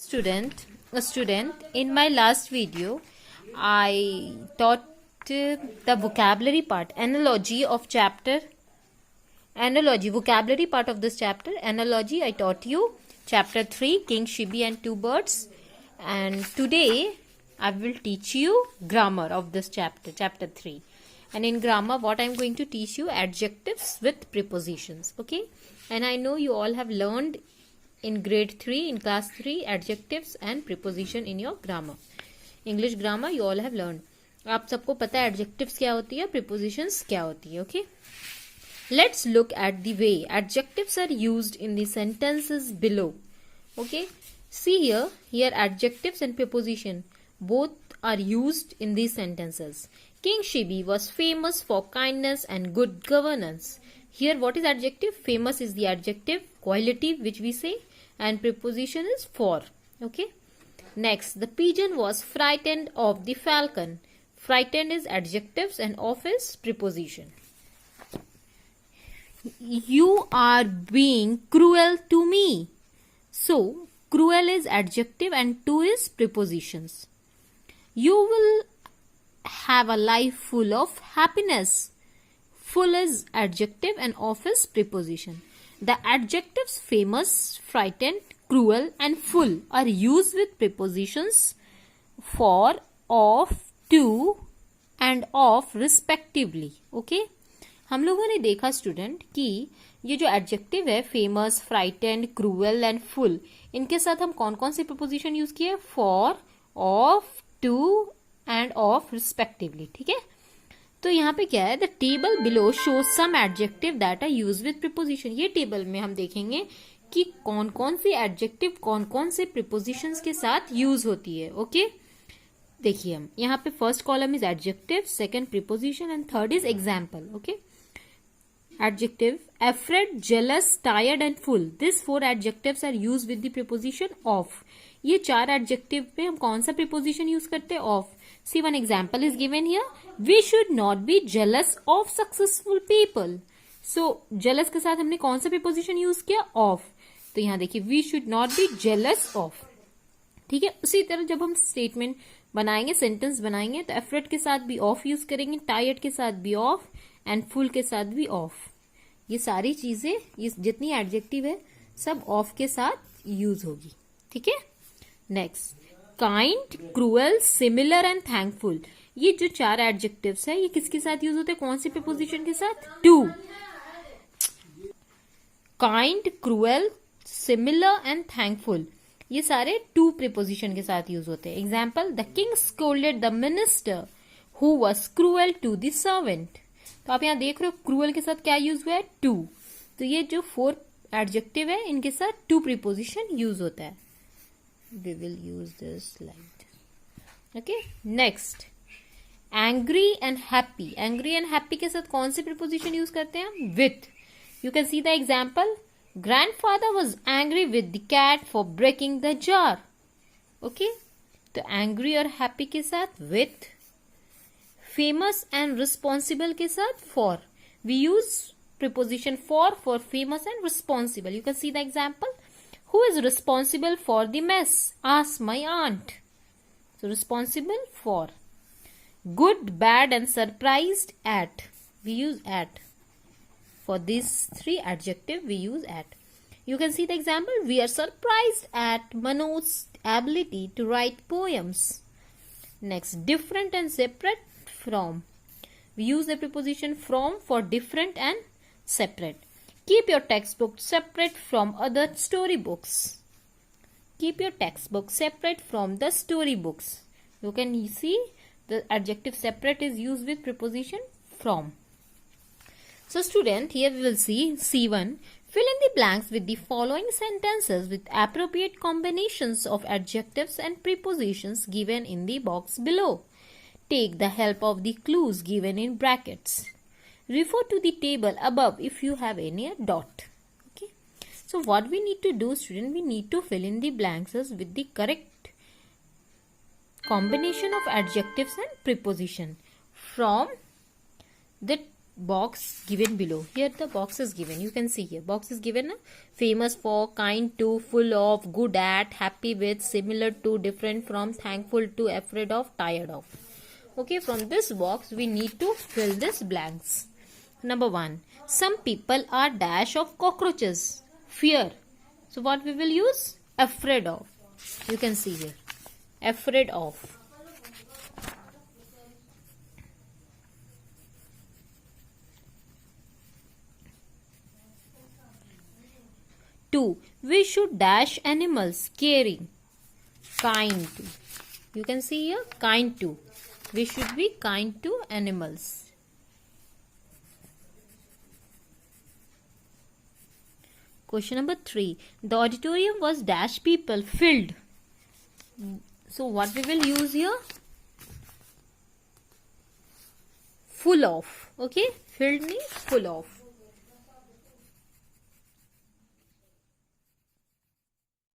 student, in my last video, I taught the vocabulary part, vocabulary part of this chapter, analogy. I taught you chapter 3, King Shibi and Two Birds, and today I will teach you grammar of this chapter 3. And in grammar, what I am going to teach you, adjectives with prepositions. Okay, and I know you all have learned in grade 3, in class 3, adjectives and preposition in your grammar. English grammar you all have learned. आप सबको पता है adjectives क्या होती है, prepositions क्या होती है. Okay, let's look at the way adjectives are used in the sentences below. Okay, see here adjectives and preposition both are used in these sentences. King Shibi was famous for kindness and good governance. Here what is adjective? Famous is the adjective, quality which we say, and preposition is for. Okay, next, the pigeon was frightened of the falcon. Frightened is adjectives and of is preposition. You are being cruel to me. So cruel is adjective and to is prepositions. You will have a life full of happiness. Full is adjective and of is preposition. The adjectives famous, frightened, cruel and full are used with prepositions for, of, to and of respectively. Okay, हम लोगों ने देखा student कि ये जो adjective है famous, frightened, cruel and full, इनके साथ हम कौन कौन से प्रीपोजिशन यूज किए? For, of, to and of respectively. ठीक है, तो यहाँ पे क्या है, the table below show some adjective that are use with preposition. ये टेबल में हम देखेंगे कि कौन कौन सी एडजेक्टिव कौन कौन से प्रीपोजिशंस के साथ यूज होती है. ओके, देखिए हम यहाँ पे first column is adjective, second preposition and third is example. Okay, adjective afraid, jealous, tired and full. These 4 adjectives are used with the preposition of. ये 4 एडजेक्टिव पे हम कौन सा प्रीपोजिशन यूज करते हैं? Of. See, one example is given here. We should not be jealous of successful people. So jealous के साथ हमने कौन सा प्रीपोजिशन यूज किया? ऑफ. तो यहाँ देखिए, we should not be jealous of. ठीक है, उसी तरह जब हम स्टेटमेंट बनाएंगे, सेंटेंस बनाएंगे, तो afraid के साथ भी ऑफ यूज करेंगे, tired के साथ भी ऑफ एंड फुल के साथ भी ऑफ. ये सारी चीजें, ये जितनी एडजेक्टिव है सब ऑफ के साथ यूज होगी. ठीक है, next, kind, cruel, similar and thankful. ये जो 4 एडजेक्टिव्स है ये किसके साथ यूज होते हैं? कौन सी प्रीपोजिशन के साथ? To. Kind, cruel, similar and thankful, ये सारे टू प्रीपोजिशन के साथ यूज होते हैं. Example, the king scolded the minister who was cruel to the servant. तो आप यहाँ देख रहे हो क्रूअल के साथ क्या यूज हुआ है? टू. तो ये जो 4 एडजेक्टिव है इनके साथ टू प्रीपोजिशन यूज होता है. We will use this like. Okay, next, angry and happy. Angry and happy के साथ कौन से प्रीपोजिशन यूज करते हैं हम? With. You can see the example, grandfather was angry with the cat for breaking the jar. Okay, तो angry और happy के साथ विथ. फेमस एंड रिस्पॉन्सिबल के साथ for. We use preposition for famous and responsible. You can see the example, who is responsible for the mess? Ask my aunt. So responsible for. Good, bad and surprised at. We use at. For this 3 adjective we use at. You can see the example, we are surprised at Manoj's ability to write poems. Next, different and separate from. We use the preposition from for different and separate. Keep your textbook separate from other storybooks. Keep your textbook separate from the storybooks. You can see the adjective separate is used with preposition from. So student, here we will see C1. Fill in the blanks with the following sentences with appropriate combinations of adjectives and prepositions given in the box below. Take the help of the clues given in brackets. Refer to the table above if you have any dot. Okay. So what we need to do, student, we need to fill in the blanks with the correct combination of adjectives and preposition from the box given below. Here the box is given. You can see here. Box is given. Famous for, kind to, full of, good at, happy with, similar to, different from, thankful to, afraid of, tired of. Okay, from this box we need to fill this blanks. Number 1. Some people are dash of cockroaches. Fear. So what we will use? Afraid of. You can see here. Afraid of. Two, we should dash animals. Caring. Kind to. You can see here, kind to. We should be kind to animals. Question number 3. The auditorium was dash people filled. So what we will use here? Full of. Okay, filled means full of.